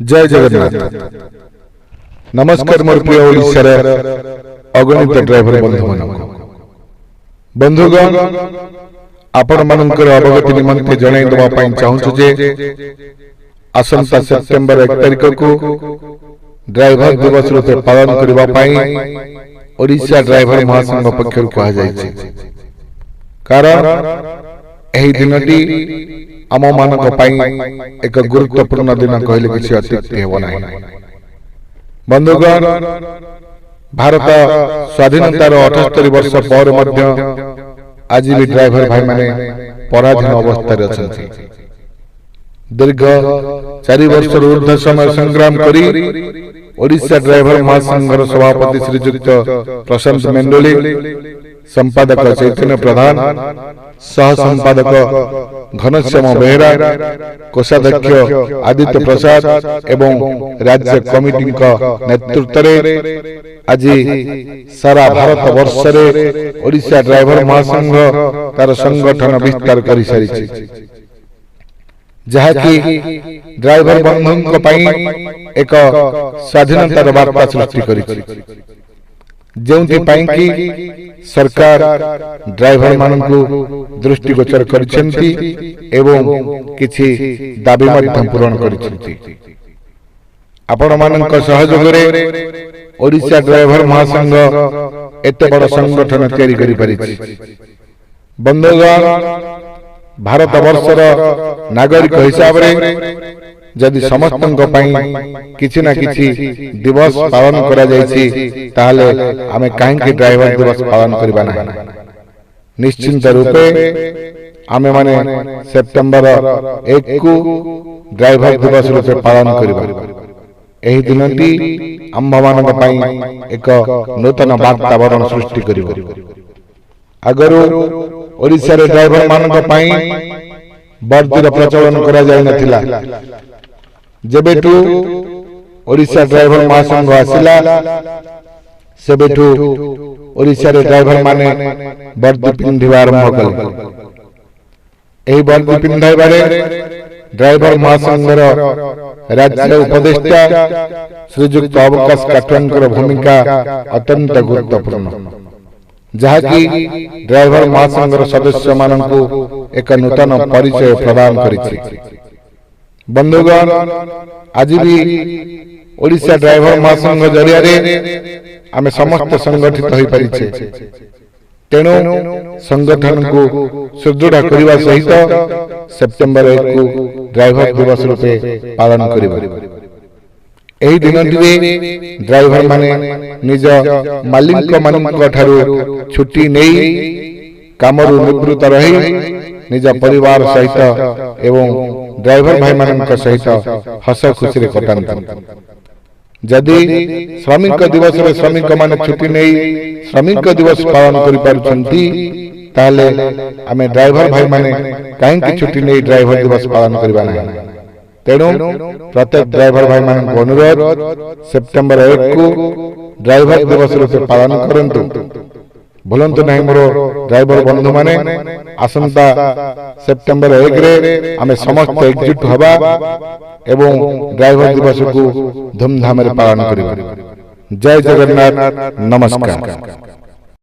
जय जगन्नाथ। नमस्कार मोर प्रिय ओडिशार अगणित ड्राइवर बंधु मान बंधुगण आपण मानकर अवगति निमंते जणाई देबा पई चाहूछु जे आसंता सेप्टेम्बर 1 तारिख को ड्राइवर दिवस रूपे पालन करबा पई ओडिशा ड्राइवर महासंघ पक्षरु कहा जायछि। कारण एही दिनटी आम मानक पई एक गुरुत्वपूर्ण दिन कहले किछि अतिशय हेबो नाही। बंधुगण भारत स्वाधीनतार 78 वर्ष पर मध्य आज भी ड्राइवर भाई माने पराधीन अवस्था रे अछंती। दीर्घ 4 वर्ष ऊर्ध्व समय संग्राम करी ओडिशा ड्राइवर महासंघर सभापति श्रीयुक्त प्रशांत मेंडोली, संपादक चैतन्य प्रधान, सह संपादक घनश्याम बेहरा, कोषाध्यक्ष आदित्य प्रसाद एवं राज्य कमिटी नेतृत्व में आज सारा भारत वर्ष रे ओडिशा ड्राइवर महासंघ तार संगठन विस्तार करि सारिछि, जहाँकि ड्राइवर बंधुओं पई एक स्वाधीनतार वार्ता सृष्टि करिछि, जेउथि पई कि सरकार ड्राइवर मानकु दृष्टिगोचर करिसेंती एवं किछि दाबी मध्य पूरण करिसेंती। आपण मानक सहयोग रे ओडिशा ड्राइवर महासंघ एते बड़ संगठन तैयारी करि परिछि। बंधुगण भारत वर्षर नागरिक हिसाब रे जदि समस्तंक पई किछि ना किछि दिवस पालन करा जायछि ताले आमे काहेकि ड्राइवर दिवस पालन करबा ना। निश्चित रूपे आमे माने सेप्टेम्बर 1 को ड्राइवर दिवस रूपे पालन करबा। एही दिनटी आम्भमानक पई एक नूतन वातावरण सृष्टि करिवो। अगर ओडिशा रे ड्राइवर मानक पई वर्दीर प्रचलन करा जाय नथिला, जेबेठू ओडिशा ड्राइवर महासंघ आसिला सेबेठू ओडिशा रे ड्राइवर माने वर्दी पिंधिबा आरंभ कले। एही वर्दी पिंधाइबारे ड्राइवर महासंघर राज्य उपदेष्टा श्रीयुक्त अवकाश काटवानकर भूमिका अत्यंत गुरुत्वपूर्ण, जहाँकि ड्राइवर महासंघर सदस्य मानकु एक नूतन परिचय प्रदान करिछि। बंधुगण आज भी ओडिशा ड्राइवर महासंघ जरिया रे आमे समस्त संगठित होई परिछे। तेणु संगठन को सुदृढ़ करबा सहित सेप्टेम्बर 1 को ड्राइवर दिवस रूपे पालन करिबा। एही दिनटी ड्राइवर माने निज मालिक मानक ठारू छुट्टी नेई कामरु निवृत्त रही निज परिवार सहित एवं ड्राइवर भाई मानक सहित हस खुशी रे कटांत। जदि श्रमिक दिवस रे श्रमिक माने छुट्टी नेई श्रमिक दिवस पालन करि पारुछंती ताले आमे ड्राइवर भाई माने काहेकि छुट्टी नेई ड्राइवर दिवस पालन करबा ना। तेणु प्रत्येक ड्राइवर भाई मानक अनुरोध सेप्टेम्बर 1 को ड्राइवर दिवस रूपे पालन करंतु। भूलंतु नहीं मोर ड्राइवर बंधु माने आसंता सेप्टेम्बर 1 रे आमे समस्त एकजुट हबा एवं ड्राइवर दिवस को धूमधाम रे पालन करिबा। जय जगन्नाथ। नमस्कार।